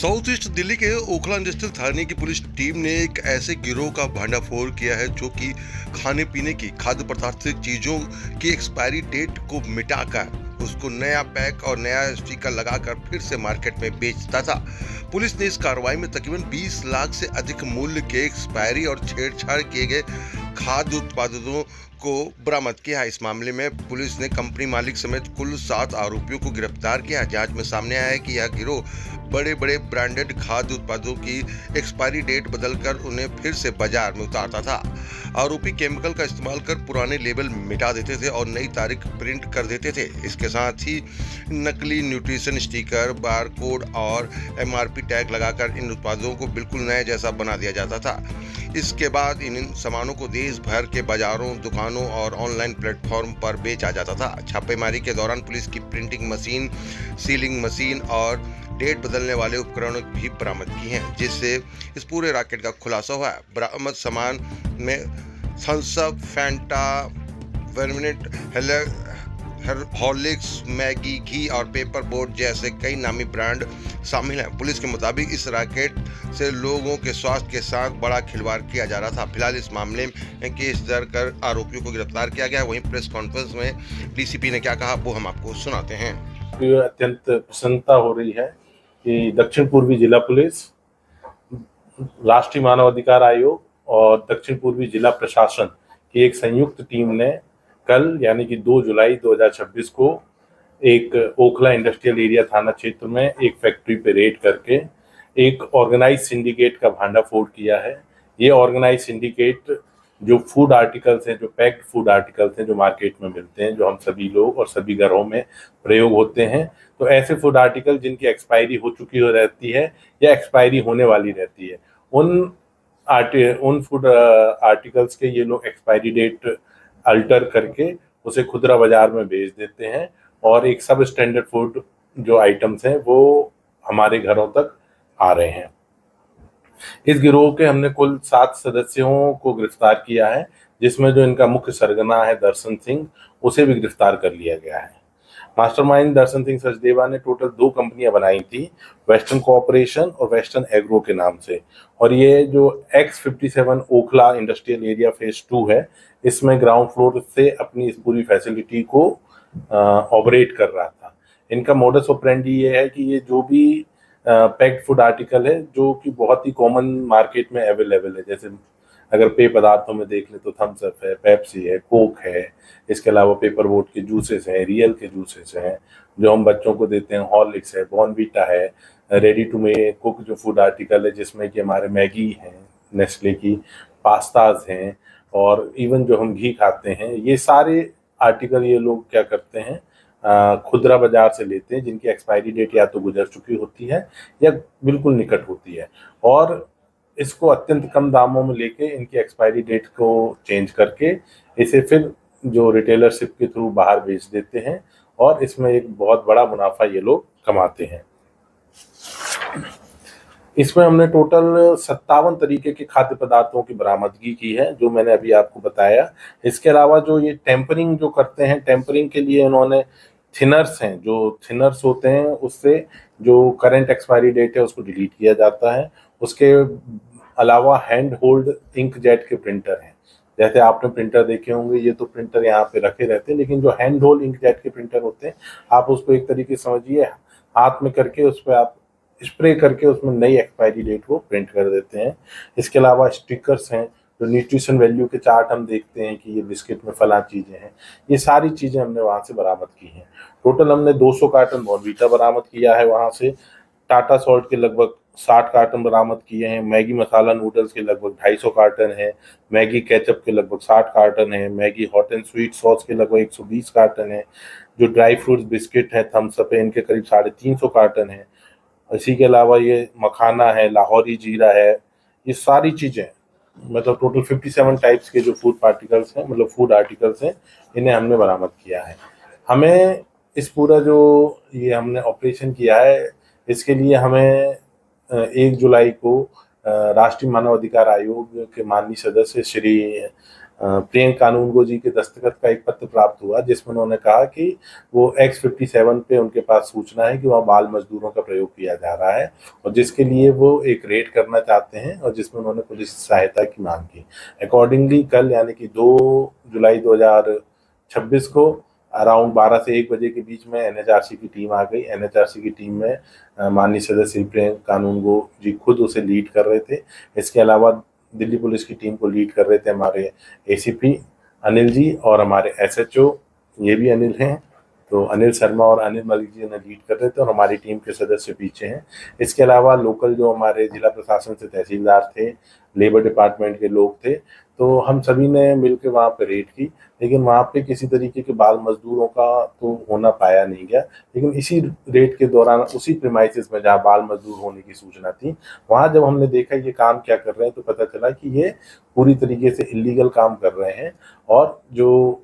South east Delhi के Okhla industrial थाने की police team ने एक ऐसे गिरोह का भंडाफोड़ किया है जो कि खाने पीने की खाद्य पदार्थ से चीजों की एक्सपायरी डेट को मिटाकर उसको नया पैक और नया स्टिकर लगाकर फिर से मार्केट में बेचता था। पुलिस ने इस कार्रवाई में तकरीबन 20 लाख से अधिक मूल्य के एक्सपायरी और छेड़छाड़ किए गए खाद्य उत्पादों को बरामद किया। इस मामले में पुलिस ने कंपनी मालिक समेत कुल 7 आरोपियों को गिरफ्तार किया। जांच में सामने आया है कि यह गिरोह बड़े बड़े ब्रांडेड खाद्य उत्पादों की एक्सपायरी डेट बदलकर उन्हें फिर से बाजार में उतारता था। आरोपी केमिकल का इस्तेमाल कर पुराने लेबल मिटा देते थे और नई तारीख प्रिंट कर देते थे। इसके साथ ही नकली न्यूट्रिशन स्टिकर, बारकोड और एमआरपी टैग लगाकर इन उत्पादों को बिल्कुल नए जैसा बना दिया जाता था। इसके बाद इन सामानों को देश भर के बाजारों, दुकानों और ऑनलाइन प्लेटफॉर्म पर बेचा जाता था। छापेमारी के दौरान पुलिस की प्रिंटिंग मशीन, सीलिंग मशीन और डेट बदलने वाले उपकरण भी बरामद किए हैं, जिससे इस पूरे रैकेट का खुलासा हुआ है। बरामद सामान में थम्स अप, फैंटा, वर्मिनेट, हॉर्लिक्स, मैगी, घी और पेपर बोट जैसे कई नामी ब्रांड शामिल हैं। पुलिस के मुताबिक इस रैकेट से लोगों के स्वास्थ्य के साथ बड़ा खिलवाड़ किया जा रहा था। फिलहाल इस मामले में केस दर्ज कर आरोपियों को गिरफ्तार किया गया। वहीं प्रेस कॉन्फ्रेंस में डीसीपी ने क्या कहा वो हम आपको सुनाते हैं। अत्यंत प्रसन्नता हो रही है कि दक्षिण पूर्वी जिला पुलिस, राष्ट्रीय मानवाधिकार आयोग और दक्षिण पूर्वी जिला प्रशासन की एक संयुक्त टीम ने कल यानी कि 2 जुलाई 2026 को एक ओखला इंडस्ट्रियल एरिया थाना क्षेत्र में एक फैक्ट्री पे रेड करके एक ऑर्गेनाइज सिंडिकेट का भांडाफोड़ किया है। ये ऑर्गेनाइज सिंडिकेट जो फूड आर्टिकल्स हैं, जो पैक्ड फूड आर्टिकल्स हैं, जो मार्केट में मिलते हैं, जो हम सभी लोग और सभी घरों में प्रयोग होते हैं, तो ऐसे फूड आर्टिकल जिनकी एक्सपायरी हो चुकी हो रहती है या एक्सपायरी होने वाली रहती है, उन फूड आर्टिकल्स के ये लोग एक्सपायरी डेट अल्टर करके उसे खुदरा बाजार में बेच देते हैं और एक सब स्टैंडर्ड फूड जो आइटम्स हैं वो हमारे घरों तक आ रहे हैं। इस गिरोह के हमने कुल 7 सदस्यों को गिरफ्तार किया है, जिसमें जो इनका मुख्य सरगना है दर्शन सिंह, उसे भी गिरफ्तार कर लिया गया है। मास्टरमाइंड दर्शन सिंह सचदेवा ने टोटल 2 कंपनियां बनाई थी, वेस्टर्न कोऑपरेशन और वेस्टर्न एग्रो के नाम से, और ये जो X57 Okhla industrial area phase 2 है, इसमें ग्राउंड फ्लोर से अपनी इस पूरी फैसिलिटी को ऑपरेट कर रहा था। इनका मोडस ऑपरेंडी ये है कि ये जो भी पैक्ड फूड आर्टिकल है जो कि बहुत ही कॉमन मार्केट में अवेलेबल है, जैसे अगर पेय पदार्थों में देख ले तो थम्स अप है, पेप्सी है, कोक है, इसके अलावा पेपर बोट के जूसेस हैं, रियल के जूसेस हैं जो हम बच्चों को देते हैं, हॉर्लिक्स है, बॉर्नवीटा है, रेडी टू मेक कुक जो फूड आर्टिकल है जिसमें कि हमारे मैगी हैं, नेस्ले की, पास्ताज हैं और इवन जो हम घी खाते हैं, ये सारे आर्टिकल ये लोग क्या करते हैं, खुदरा बाजार से लेते हैं जिनकी एक्सपायरी डेट या तो गुजर चुकी होती है या बिल्कुल निकट होती है, और इसको अत्यंत कम दामों में लेके इनकी एक्सपायरी डेट को चेंज करके इसे फिर जो रिटेलरशिप के थ्रू बाहर बेच देते हैं और इसमें एक बहुत बड़ा मुनाफा ये लोग कमाते हैं। इसमें हमने टोटल 57 तरीके के खाद्य पदार्थों की बरामदगी की है, जो मैंने अभी आपको बताया। इसके अलावा जो ये टेम्परिंग जो करते हैं, टेम्परिंग के लिए उन्होंने थिनर्स हैं, जो थिनर्स होते हैं उससे जो करंट एक्सपायरी डेट है उसको डिलीट किया जाता है। उसके अलावा हैंड होल्ड इंक जेट के प्रिंटर हैं, जैसे आपने प्रिंटर देखे होंगे, ये तो प्रिंटर यहाँ पे रखे रहते हैं, लेकिन जो हैंड होल्ड इंक जेट के प्रिंटर होते हैं, आप उसको एक तरीके से समझिए हाथ में करके उस पर आप स्प्रे करके उसमें नई एक्सपायरी डेट को प्रिंट कर देते हैं। इसके अलावा स्टिकर्स हैं, जो न्यूट्रिशन वैल्यू के चार्ट हम देखते हैं कि ये बिस्किट में फला चीज़ें हैं, ये सारी चीज़ें हमने वहाँ से बरामद की हैं। टोटल हमने 200 कार्टन बॉर्नवीटा बरामद किया है वहाँ से, टाटा सॉल्ट के लगभग 60 कार्टन बरामद किए हैं, मैगी मसाला नूडल्स के लगभग 250 कार्टन हैं, मैगी केचप के लगभग 60 कार्टन हैं, Maggi hot and sweet sauce के लगभग 120 कार्टन हैं, जो ड्राई फ्रूट्स बिस्किट हैं थम्स अप है इनके करीब 350 कार्टन हैं। इसी के अलावा ये मखाना है, लाहौरी जीरा है, ये सारी चीज़ें मतलब टोटल 57 टाइप्स के जो फूड पार्टिकल्स हैं, मतलब फूड आर्टिकल्स हैं, इन्हें हमने बरामद किया है। हमें इस पूरा जो ये हमने ऑपरेशन किया है, इसके लिए हमें 1 जुलाई को राष्ट्रीय मानवाधिकार आयोग के माननीय सदस्य श्री प्रियंक कानूनगो जी के दस्तखत का एक पत्र प्राप्त हुआ जिसमें उन्होंने कहा कि वो X57 पे उनके पास सूचना है कि वहाँ बाल मजदूरों का प्रयोग किया जा रहा है और जिसके लिए वो एक रेड करना चाहते हैं और जिसमें उन्होंने पुलिस सहायता की मांग की। अकॉर्डिंगली कल यानी कि 2 जुलाई 2026 को अराउंड 12 से 1 बजे के बीच में NHRC की टीम आ गई। NHRC की टीम में माननीय सदस्य प्रियंक कानूनगो जी खुद उसे लीड कर रहे थे। इसके अलावा दिल्ली पुलिस की टीम को लीड कर रहे थे हमारे ACP अनिल जी और हमारे SHO ये भी अनिल हैं, तो अनिल शर्मा और अनिल मलिक जी ने लीड कर रहे थे और हमारी टीम के सदस्य पीछे हैं। इसके अलावा लोकल जो हमारे जिला प्रशासन से तहसीलदार थे, लेबर डिपार्टमेंट के लोग थे, तो हम सभी ने मिलकर वहाँ पे रेड की, लेकिन वहाँ पे किसी तरीके के बाल मजदूरों का तो होना पाया नहीं गया। लेकिन इसी रेड के दौरान उसी प्रीमाइसेस में जहाँ बाल मजदूर होने की सूचना थी, वहाँ जब हमने देखा ये काम क्या कर रहे हैं तो पता चला कि ये पूरी तरीके से इलीगल काम कर रहे हैं और जो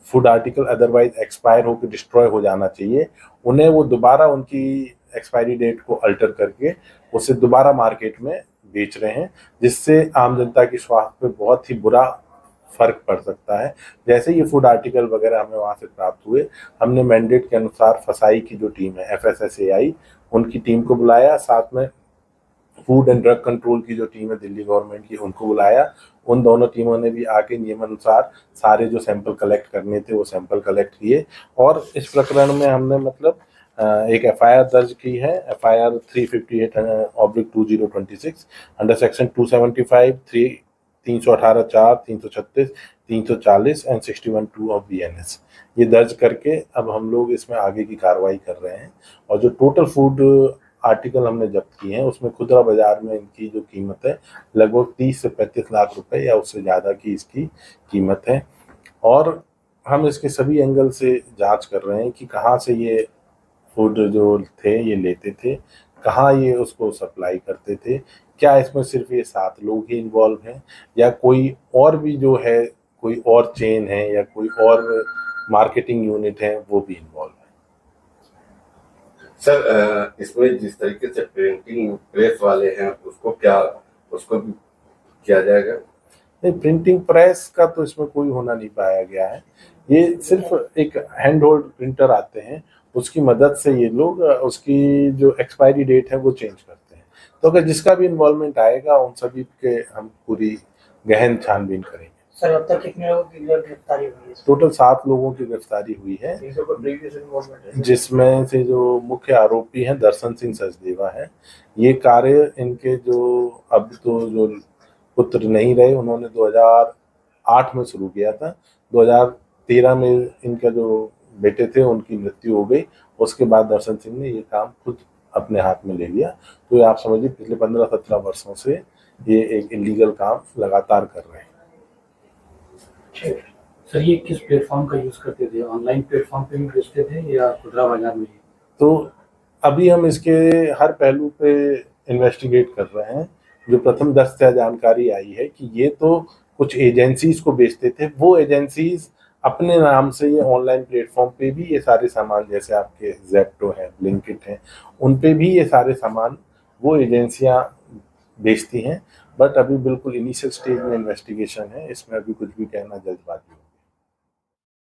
फूड आर्टिकल अदरवाइज एक्सपायर होकर डिस्ट्रॉय हो जाना चाहिए, उन्हें वो दोबारा उनकी एक्सपायरी डेट को अल्टर करके उसे दोबारा मार्केट में बेच रहे हैं, जिससे आम जनता की स्वास्थ्य पे बहुत ही बुरा फर्क पड़ सकता है। जैसे ये फूड आर्टिकल वगैरह हमें वहाँ से प्राप्त हुए, हमने मैंडेट के अनुसार फसाई की जो टीम है FSSAI उनकी टीम को बुलाया, साथ में फूड एंड ड्रग कंट्रोल की जो टीम है दिल्ली गवर्नमेंट की उनको बुलाया। उन दोनों टीमों ने भी आके नियमानुसार सारे जो सैंपल कलेक्ट करने थे वो सैंपल कलेक्ट किए और इस प्रकरण में हमने मतलब एक FIR दर्ज की है, FIR 358/2026 under section 275, 318 4, 336, 340 and 61(2) of BNS ये दर्ज करके अब हम लोग इसमें आगे की कार्रवाई कर रहे हैं। और जो टोटल फूड आर्टिकल हमने जब्त किए हैं उसमें खुदरा बाजार में इनकी जो कीमत है लगभग 30 से 35 लाख रुपए या उससे ज़्यादा की इसकी कीमत है। और हम इसके सभी एंगल से जांच कर रहे हैं कि कहाँ से ये फूड जो थे ये लेते थे, कहाँ ये उसको सप्लाई करते थे, क्या इसमें सिर्फ ये 7 लोग ही इन्वॉल्व हैं या कोई और भी जो है कोई और चेन है या कोई और मार्केटिंग यूनिट है वो भी इन्वॉल्व है। सर इसमें जिस तरीके से प्रिंटिंग प्रेस वाले हैं उसको भी किया जाएगा? नहीं, प्रिंटिंग प्रेस का तो इसमें कोई होना नहीं पाया गया है। ये सिर्फ एक हैंड होल्ड प्रिंटर आते हैं, उसकी मदद से ये लोग उसकी जो एक्सपायरी डेट है वो चेंज करते हैं। तो अगर जिसका भी इन्वॉल्वमेंट आएगा उन सभी के हम पूरी गहन छानबीन करेंगे। सर अब तक कितने लोगों की गिरफ्तारी हुई है? टोटल 7 लोगों की गिरफ्तारी हुई है, जिसमें से जो मुख्य आरोपी हैं दर्शन सिंह सचदेवा है। ये कार्य इनके जो अब तो जो पुत्र नहीं रहे, उन्होंने 2008 में शुरू किया था। 2013 में इनका जो बेटे थे उनकी मृत्यु हो गई, उसके बाद दर्शन सिंह ने ये काम खुद अपने हाथ में ले लिया। तो ये आप समझिए पिछले 15-17 वर्षों से ये एक इलीगल काम लगातार कर रहे हैं। सर ये किस प्लेटफॉर्म का यूज करते थे? ऑनलाइन प्लेटफॉर्म पे भी बेचते थे या खुदरा बाजार में? तो अभी हम इसके हर पहलू पे इन्वेस्टिगेट कर रहे हैं। जो प्रथम दृष्टया जानकारी आई है कि ये तो कुछ एजेंसीज को बेचते थे, वो एजेंसीज अपने नाम से ये ऑनलाइन प्लेटफॉर्म पे भी ये सारे सामान, जैसे आपके जेप्टो है, ब्लिंकिट है, उन पे भी ये सारे सामान वो एजेंसियां बेचती हैं। बट अभी बिल्कुल इनिशियल स्टेज में इन्वेस्टिगेशन है, इसमें अभी कुछ भी कहना जल्दबाजी